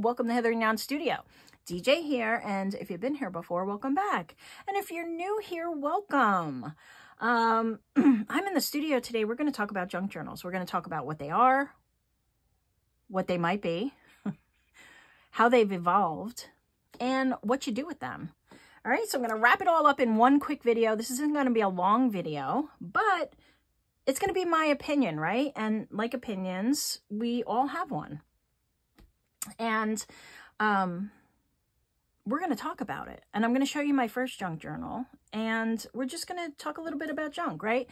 welcome to Hither and Yon Studio. DJ here, and if you've been here before, welcome back. And if you're new here, welcome. I'm in the studio today. We're going to talk about junk journals. We're going to talk about what they are, what they might be, how they've evolved, and what you do with them. All right, so I'm going to wrap it all up in one quick video. This isn't going to be a long video, but it's going to be my opinion, right? And like opinions, we all have one. And we're going to talk about it. And I'm going to show you my first junk journal. And we're just going to talk a little bit about junk, right?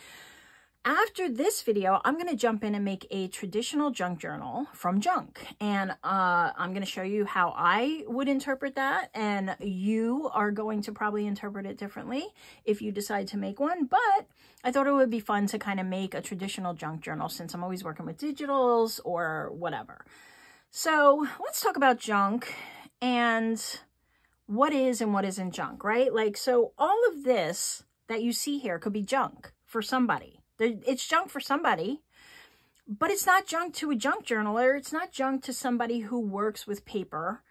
After this video, I'm going to jump in and make a traditional junk journal from junk. And I'm going to show you how I would interpret that. And you are going to probably interpret it differently if you decide to make one. But I thought it would be fun to kind of make a traditional junk journal since I'm always working with digitals or whatever. So let's talk about junk and what is and what isn't junk, right? Like, so all of this that you see here could be junk for somebody. It's junk for somebody, but it's not junk to a junk journaler. It's not junk to somebody who works with paper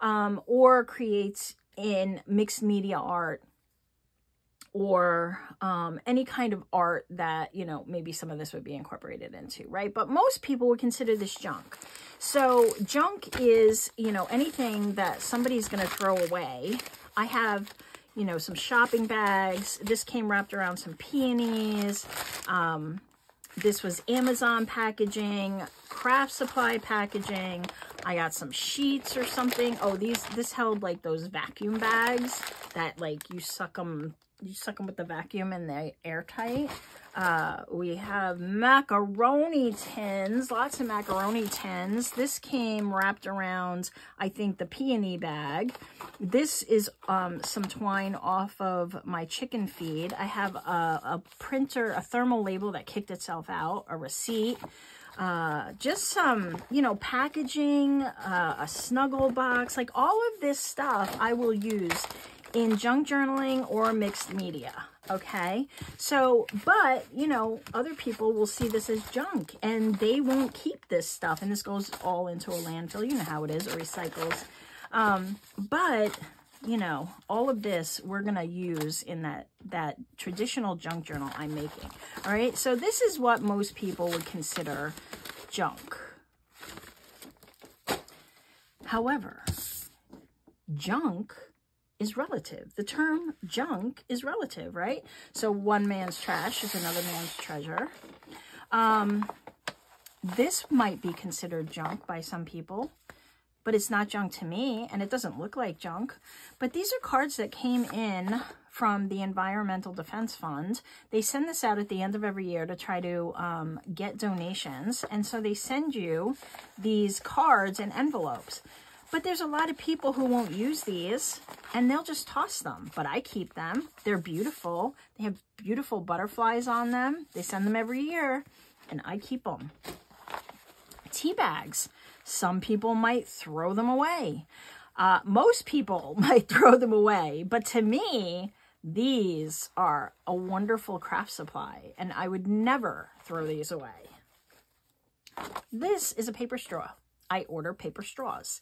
or creates in mixed media art or any kind of art that, you know, maybe some of this would be incorporated into, right? But most people would consider this junk. So junk is, you know, anything that somebody's going to throw away. I have, you know, some shopping bags. This came wrapped around some peonies. This was Amazon packaging, craft supply packaging. I got some sheets or something. Oh, this held like those vacuum bags that like you suck them with the vacuum and they're airtight. We have macaroni tins, lots of macaroni tins. This came wrapped around, I think, the peony bag. This is some twine off of my chicken feed. I have a printer, a thermal label that kicked itself out, a receipt. Just some, you know, packaging, a snuggle box, like all of this stuff I will use in junk journaling or mixed media, okay? So, but, you know, other people will see this as junk and they won't keep this stuff. And this goes all into a landfill, you know how it is, or recycles. But, you know, all of this we're gonna use in that traditional junk journal I'm making, all right? So this is what most people would consider junk. However, junk is relative. The term junk is relative, right? So one man's trash is another man's treasure. This might be considered junk by some people, but it's not junk to me, and it doesn't look like junk. But these are cards that came in from the Environmental Defense Fund. They send this out at the end of every year to try to get donations, and so they send you these cards and envelopes. But there's a lot of people who won't use these and they'll just toss them. But I keep them. They're beautiful. They have beautiful butterflies on them. They send them every year and I keep them. Tea bags. Some people might throw them away. Most people might throw them away. But to me, these are a wonderful craft supply and I would never throw these away. This is a paper straw. I order paper straws.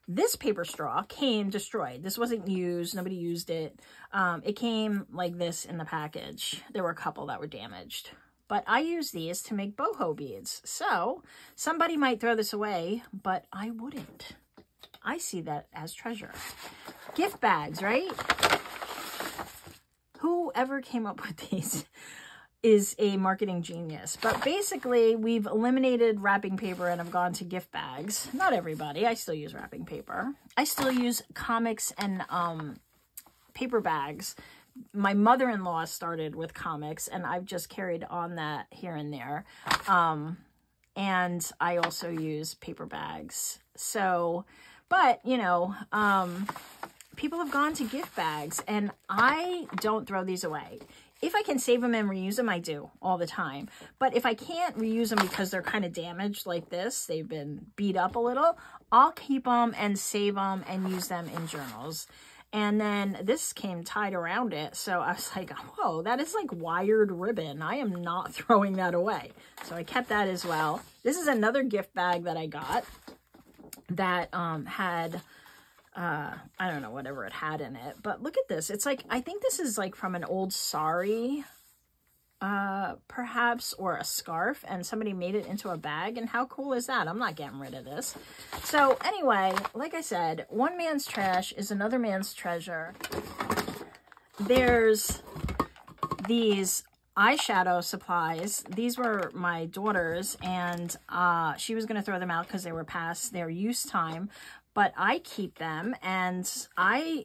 This paper straw came destroyed. This wasn't used. Nobody used it. It came like this in the package. There were a couple that were damaged. But I use these to make boho beads. So somebody might throw this away, but I wouldn't. I see that as treasure. Gift bags, right? Whoever came up with these is a marketing genius. But basically, we've eliminated wrapping paper and have gone to gift bags. Not everybody. I still use wrapping paper. I still use comics and paper bags. My mother-in-law started with comics, and I've just carried on that here and there. And I also use paper bags. So, but, you know, people have gone to gift bags, and I don't throw these away. If I can save them and reuse them, I do all the time. But if I can't reuse them because they're kind of damaged like this, they've been beat up a little, I'll keep them and save them and use them in journals. And then this came tied around it. So I was like, whoa, that is like wired ribbon. I am not throwing that away. So I kept that as well. This is another gift bag that I got. that had, I don't know, whatever it had in it. But look at this. It's like, I think this is like from an old sari, perhaps, or a scarf, and somebody made it into a bag. And how cool is that? I'm not getting rid of this. So anyway, like I said, one man's trash is another man's treasure. There's these eyeshadow supplies. These were my daughter's, and she was going to throw them out because they were past their use time, but I keep them. And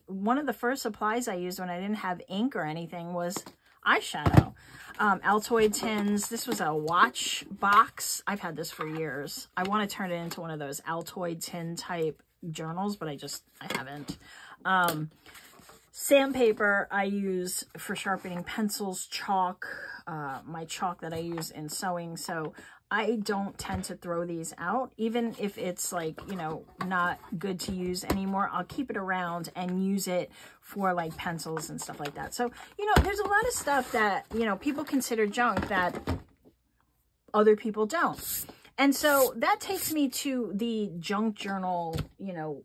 one of the first supplies I used when I didn't have ink or anything was eyeshadow. Altoid tins. This was a watch box. I've had this for years. I want to turn it into one of those Altoid tin type journals, but I haven't. Sandpaper I use for sharpening pencils, chalk, my chalk that I use in sewing. So I don't tend to throw these out, even if it's like, you know, not good to use anymore. I'll keep it around and use it for like pencils and stuff like that. So, you know, there's a lot of stuff that, you know, people consider junk that other people don't. And so that takes me to the junk journal, you know,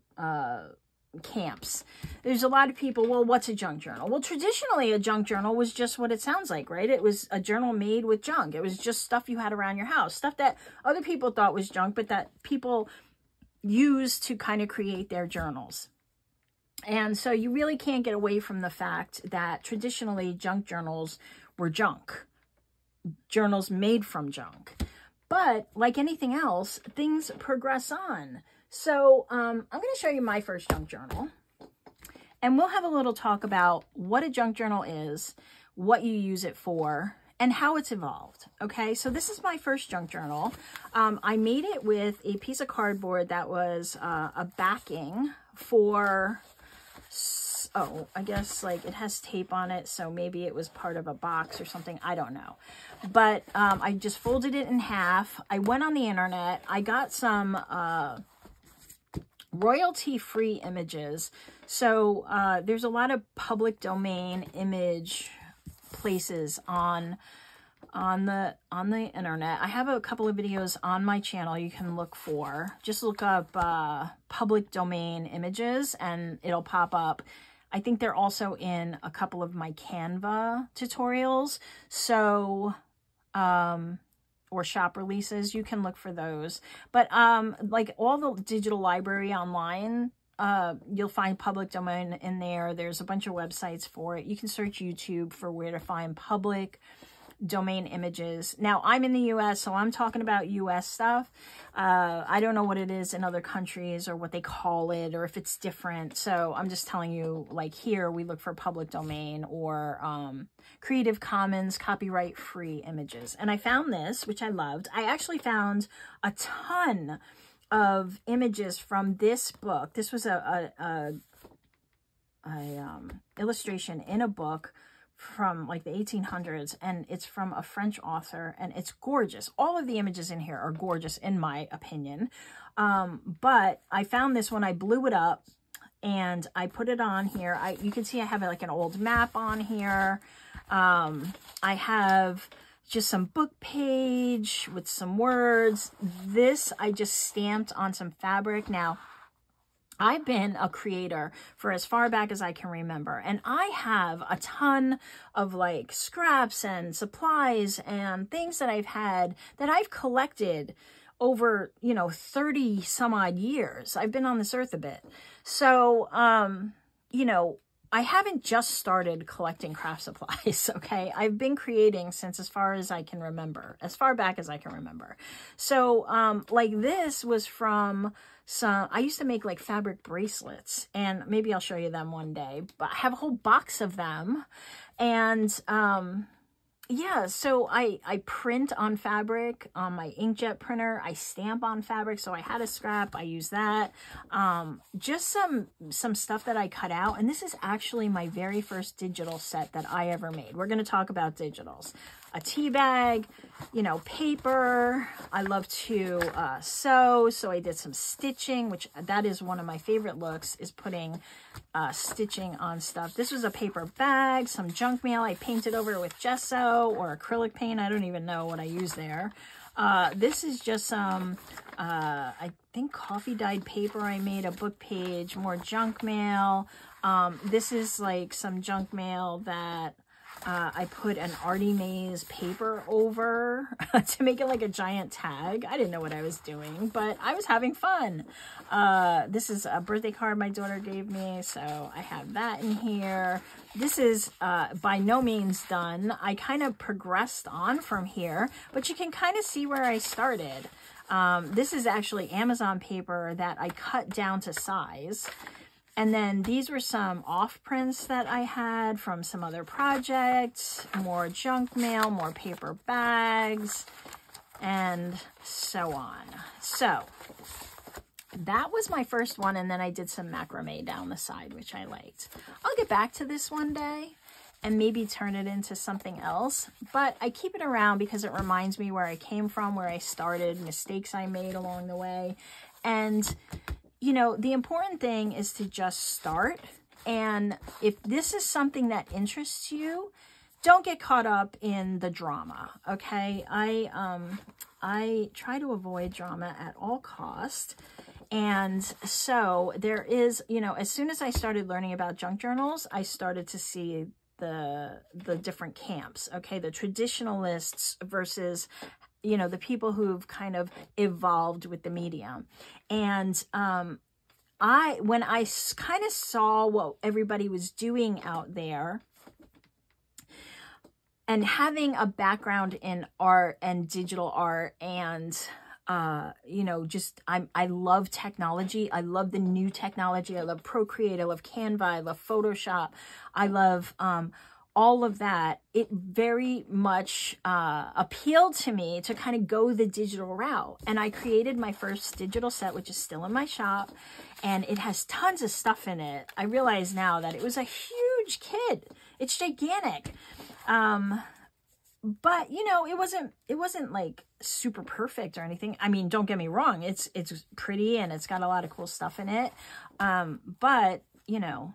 camps. There's a lot of people, well, what's a junk journal? Well, traditionally a junk journal was just what it sounds like, right? It was a journal made with junk. It was just stuff you had around your house, stuff that other people thought was junk, but that people used to kind of create their journals. And so you really can't get away from the fact that traditionally junk journals were junk, journals made from junk. But like anything else, things progress on. So I'm going to show you my first junk journal, and we'll have a little talk about what a junk journal is, what you use it for, and how it's evolved. Okay, so this is my first junk journal. I made it with a piece of cardboard that was a backing for, oh, I guess like it has tape on it, so maybe it was part of a box or something. I don't know. But I just folded it in half. I went on the internet. I got some royalty-free images. So there's a lot of public domain image places on the internet. I have a couple of videos on my channel you can look for. Just look up public domain images and it'll pop up. I think they're also in a couple of my Canva tutorials. So or shop releases, you can look for those. But like all the digital library online, you'll find public domain in there. There's a bunch of websites for it. You can search YouTube for where to find public domain images. Now, I'm in the US, so I'm talking about US stuff. I don't know what it is in other countries or what they call it or if it's different. So I'm just telling you, like here, we look for public domain or Creative Commons copyright free images. And I found this, which I loved. I actually found a ton of images from this book. This was a illustration in a book from like the 1800s, and it's from a French author, and it's gorgeous. All of the images in here are gorgeous in my opinion. But I found this when I blew it up and I put it on here. You can see I have like an old map on here. I have just some book page with some words. This I just stamped on some fabric. Now, I've been a creator for as far back as I can remember, and I have a ton of like scraps and supplies and things that I've had that I've collected over, you know, 30 some odd years. I've been on this earth a bit. So, you know, I haven't just started collecting craft supplies, okay? I've been creating since as far as I can remember, as far back as I can remember. So, like this was from some, I used to make like fabric bracelets, and maybe I'll show you them one day, but I have a whole box of them. And, yeah, so I print on fabric on my inkjet printer. I stamp on fabric. So I had a scrap. I use that. Just some stuff that I cut out. And this is actually my very first digital set that I ever made. We're going to talk about digitals. A tea bag, you know, paper. I love to sew. So I did some stitching, which that is one of my favorite looks, is putting stitching on stuff. This was a paper bag, some junk mail. I painted over with gesso or acrylic paint. I don't even know what I used there. This is just some, I think coffee dyed paper. I made a book page, more junk mail. This is like some junk mail that I put an Artie Mays paper over to make it like a giant tag. I didn't know what I was doing, but I was having fun. This is a birthday card my daughter gave me, so I have that in here. This is by no means done. I kind of progressed on from here, but you can kind of see where I started. This is actually Amazon paper that I cut down to size. And then these were some off prints that I had from some other projects, more junk mail, more paper bags, and so on. So that was my first one. And then I did some macrame down the side, which I liked. I'll get back to this one day and maybe turn it into something else. But I keep it around because it reminds me where I came from, where I started, mistakes I made along the way. And you know, the important thing is to just start. And if this is something that interests you, don't get caught up in the drama, okay? I try to avoid drama at all costs. And so there is, you know, as soon as I started learning about junk journals, I started to see the different camps, okay? The traditionalists versus, you know, the people who've kind of evolved with the medium. And when I kind of saw what everybody was doing out there, and having a background in art and digital art and you know, just I love technology. I love the new technology. I love Procreate. I love Canva. I love Photoshop. I love all of that. It very much appealed to me to kind of go the digital route. And I created my first digital set, which is still in my shop. And it has tons of stuff in it. I realize now that it was a huge kit. It's gigantic. But you know, it wasn't like super perfect or anything. I mean, don't get me wrong. It's pretty and it's got a lot of cool stuff in it. But you know,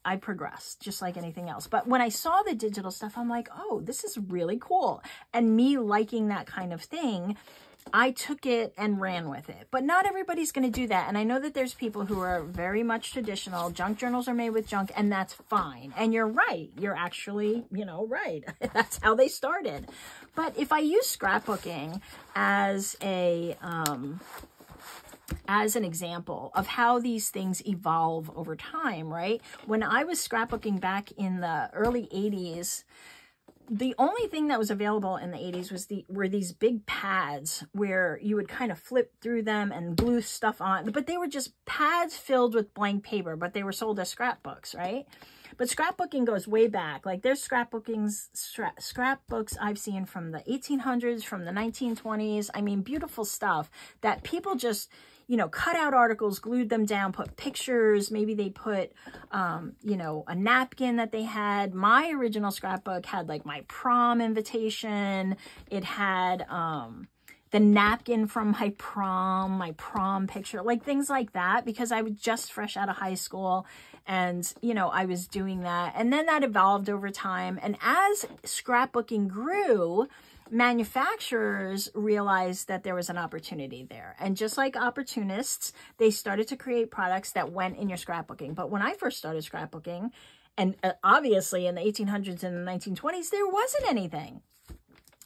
I progressed just like anything else. But when I saw the digital stuff, I'm like, oh, this is really cool. And me liking that kind of thing, I took it and ran with it. But not everybody's going to do that. And I know that there's people who are very much traditional. Junk journals are made with junk, and that's fine. And you're right. You're actually, you know, right. That's how they started. But if I use scrapbooking as an example of how these things evolve over time, right? When I was scrapbooking back in the early 80s, the only thing that was available in the 80s were these big pads where you would kind of flip through them and glue stuff on, but they were just pads filled with blank paper, but they were sold as scrapbooks, right? But scrapbooking goes way back. Like there's scrapbooks I've seen from the 1800s, from the 1920s. I mean, beautiful stuff that people just, you know, cut out articles, glued them down, put pictures. Maybe they put, you know, a napkin that they had. My original scrapbook had like my prom invitation. It had the napkin from my prom picture, like things like that, because I was just fresh out of high school and, you know, I was doing that. And then that evolved over time. And as scrapbooking grew, manufacturers realized that there was an opportunity there. And just like opportunists, they started to create products that went in your scrapbooking. But when I first started scrapbooking, and obviously in the 1800s and the 1920s, there wasn't anything.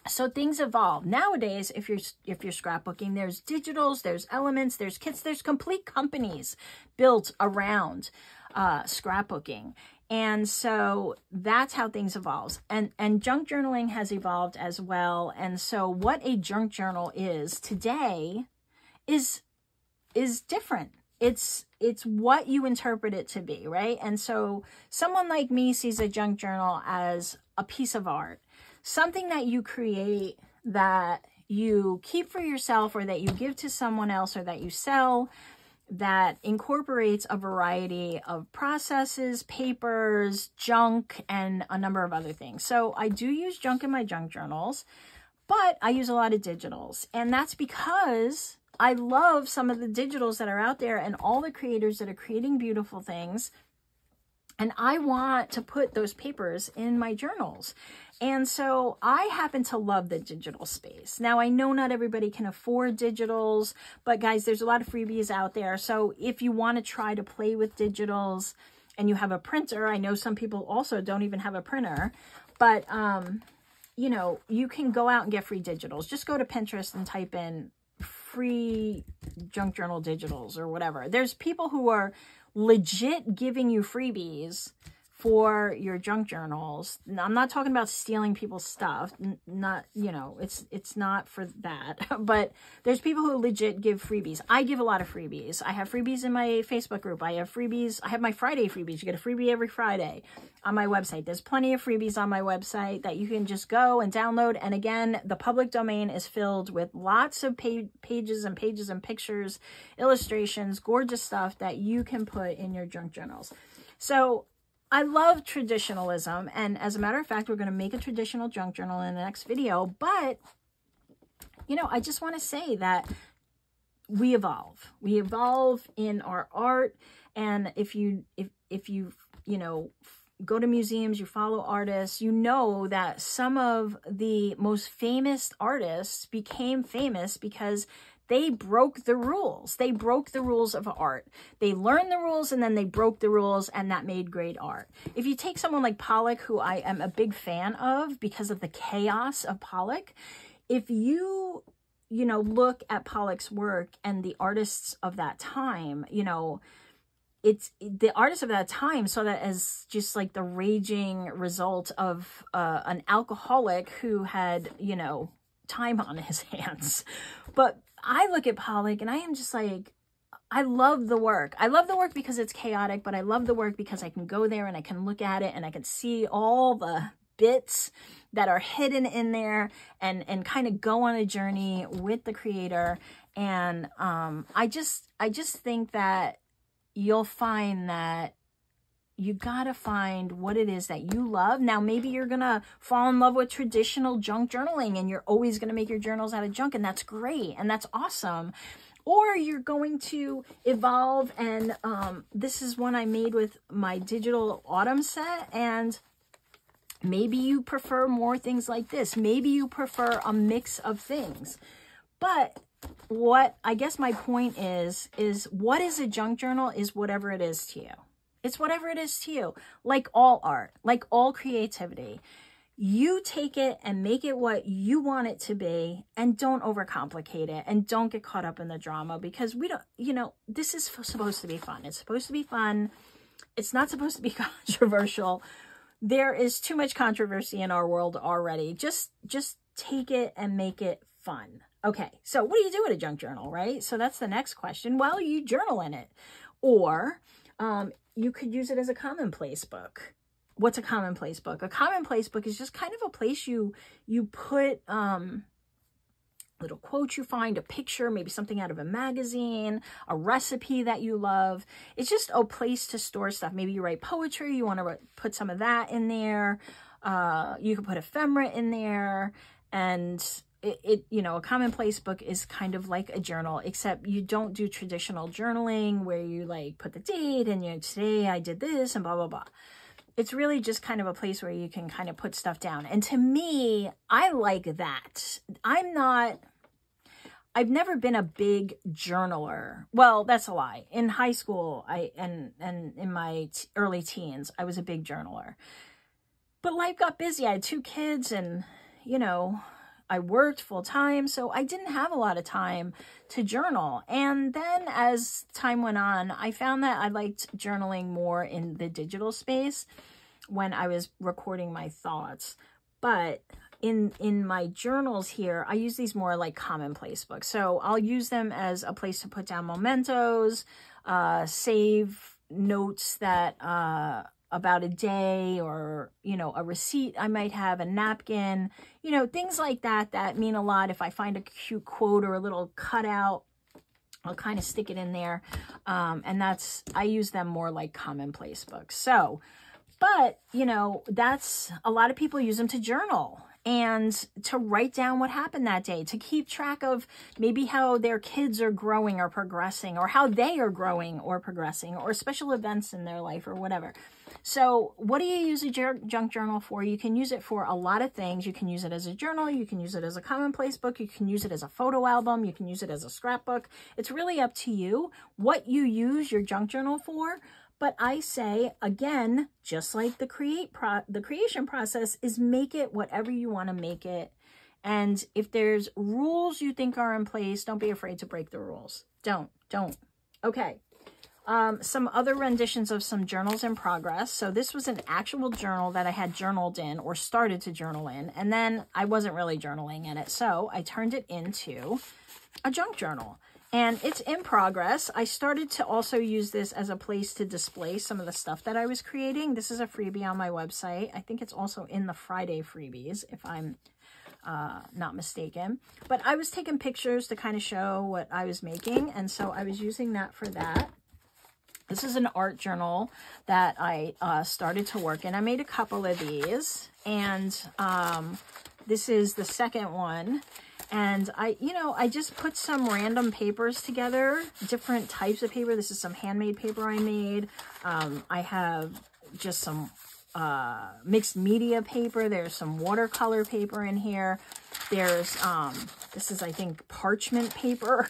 So things evolve. Nowadays, if you're scrapbooking, there's digitals, there's elements, there's kits, there's complete companies built around scrapbooking. And so that's how things evolve. And junk journaling has evolved as well. And so what a junk journal is today is different. It's what you interpret it to be, right? And so someone like me sees a junk journal as a piece of art, something that you create that you keep for yourself or that you give to someone else or that you sell, that incorporates a variety of processes, papers, junk, and a number of other things. So I do use junk in my junk journals, but I use a lot of digitals. And that's because I love some of the digitals that are out there and all the creators that are creating beautiful things. And I want to put those papers in my journals. And so I happen to love the digital space. Now, I know not everybody can afford digitals, but guys, there's a lot of freebies out there. So if you want to try to play with digitals and you have a printer, I know some people also don't even have a printer, but, you know, you can go out and get free digitals. Just go to Pinterest and type in free junk journal digitals or whatever. There's people who are legit giving you freebies for your junk journals. I'm not talking about stealing people's stuff. Not, you know, it's not for that. But there's people who legit give freebies. I give a lot of freebies. I have freebies in my Facebook group. I have freebies. I have my Friday freebies. You get a freebie every Friday on my website. There's plenty of freebies on my website that you can just go and download. And again, the public domain is filled with lots of pages and pictures, illustrations, gorgeous stuff that you can put in your junk journals. So I love traditionalism, and as a matter of fact, we're going to make a traditional junk journal in the next video, but, you know, I just want to say that we evolve. We evolve in our art, and if you, you know, go to museums, you follow artists, you know that some of the most famous artists became famous because they broke the rules. They broke the rules of art. They learned the rules and then they broke the rules, and that made great art. If you take someone like Pollock, who I am a big fan of because of the chaos of Pollock, if you know, look at Pollock's work and the artists of that time, you know, it's the artists of that time saw that as just like the raging result of an alcoholic who had, you know, time on his hands. But I look at Pollock and I am just like, I love the work. I love the work because it's chaotic, but I love the work because I can go there and I can look at it and I can see all the bits that are hidden in there and kind of go on a journey with the creator. And I just think that you'll find that you gotta find what it is that you love. Now, maybe you're gonna fall in love with traditional junk journaling and you're always gonna make your journals out of junk, and that's great and that's awesome. Or you're going to evolve, and this is one I made with my digital autumn set, and maybe you prefer more things like this. Maybe you prefer a mix of things. But what I guess my point is what is a junk journal is whatever it is to you. It's whatever it is to you. Like all art, like all creativity. You take it and make it what you want it to be, and don't overcomplicate it, and don't get caught up in the drama, because we don't, you know, this is supposed to be fun. It's supposed to be fun. It's not supposed to be controversial. There is too much controversy in our world already. Just take it and make it fun. Okay, so what do you do with a junk journal, right? So that's the next question. Well, you journal in it, or you could use it as a commonplace book. What's a commonplace book? A commonplace book is just kind of a place you put little quotes you find, a picture, maybe something out of a magazine, a recipe that you love. It's just a place to store stuff. Maybe you write poetry, you want to put some of that in there. You could put ephemera in there, and you know, a commonplace book is kind of like a journal, except you don't do traditional journaling where you like put the date and, you know, today I did this and blah, blah, blah. It's really just kind of a place where you can kind of put stuff down. And to me, I like that. I've never been a big journaler. Well, that's a lie. In high school, and in my early teens, I was a big journaler. But life got busy. I had 2 kids, and, you know, I worked full time, so I didn't have a lot of time to journal. And then as time went on, I found that I liked journaling more in the digital space when I was recording my thoughts. But in my journals here, I use these more like commonplace books. So I'll use them as a place to put down mementos, save notes that about a day, or, you know, a receipt I might have, a napkin, you know, things like that that mean a lot. If I find a cute quote or a little cutout, I'll kind of stick it in there. And I use them more like commonplace books. So, but, you know, a lot of people use them to journal. and to write down what happened that day, to keep track of maybe how their kids are growing or progressing, or how they are growing or progressing, or special events in their life or whatever. So what do you use a junk journal for? You can use it for a lot of things. You can use it as a journal. You can use it as a commonplace book. You can use it as a photo album. You can use it as a scrapbook. It's really up to you what you use your junk journal for. But I say, again, just like the creation process, is make it whatever you want to make it. And if there's rules you think are in place, don't be afraid to break the rules. Don't. Okay. Some other renditions of some journals in progress. So this was an actual journal that I had journaled in, or started to journal in, and then I wasn't really journaling in it. So I turned it into a junk journal. And it's in progress. I started to also use this as a place to display some of the stuff that I was creating. This is a freebie on my website. I think it's also in the Friday freebies, if I'm not mistaken. But I was taking pictures to kind of show what I was making, and so I was using that for that. This is an art journal that I started to work in. I made a couple of these, and this is the second one. And I just put some random papers together, different types of paper. This is some handmade paper I made. I have just some mixed media paper. There's some watercolor paper in here. There's, this is, I think, parchment paper.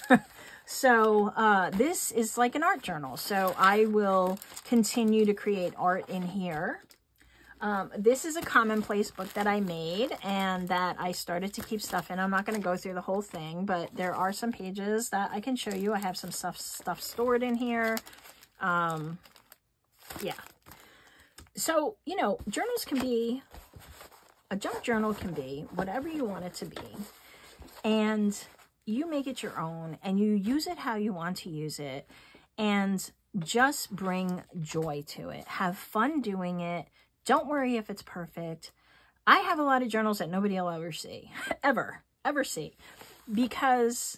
So this is like an art journal. So I will continue to create art in here. This is a commonplace book that I made and that I started to keep stuff in. I'm not going to go through the whole thing, but there are some pages that I can show you. I have some stuff stored in here. Yeah. So, journals can be, a junk journal can be whatever you want it to be. And you make it your own, and you use it how you want to use it, and just bring joy to it. Have fun doing it. Don't worry if it's perfect. I have a lot of journals that nobody will ever see, ever see, because,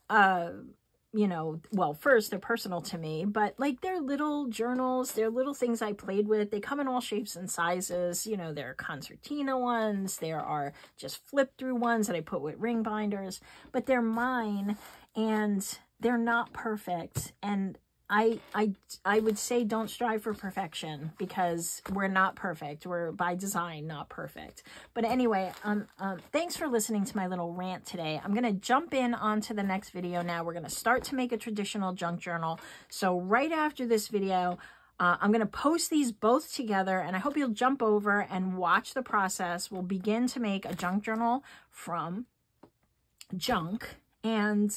well, first, they're personal to me, but like they're little journals, they're little things I played with. They come in all shapes and sizes. There are concertina ones, there are just flip through ones that I put with ring binders, but they're mine, and they're not perfect. And I would say don't strive for perfection, because we're not perfect. We're by design not perfect. But anyway, thanks for listening to my little rant today. I'm going to jump in onto the next video now. We're going to start to make a traditional junk journal. So right after this video, I'm going to post these both together, and I hope you'll jump over and watch the process. We'll begin to make a junk journal from junk and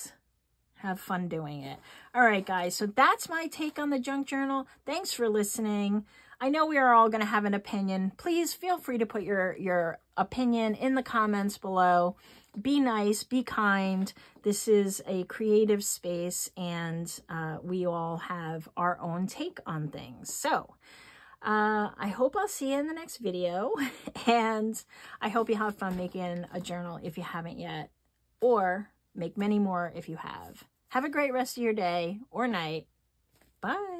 have fun doing it. All right, guys, so that's my take on the junk journal. Thanks for listening. I know we are all going to have an opinion. Please feel free to put your opinion in the comments below. Be nice, be kind. This is a creative space, and we all have our own take on things. So I hope I'll see you in the next video, and I hope you have fun making a journal if you haven't yet, or make many more if you have. Have a great rest of your day or night. Bye.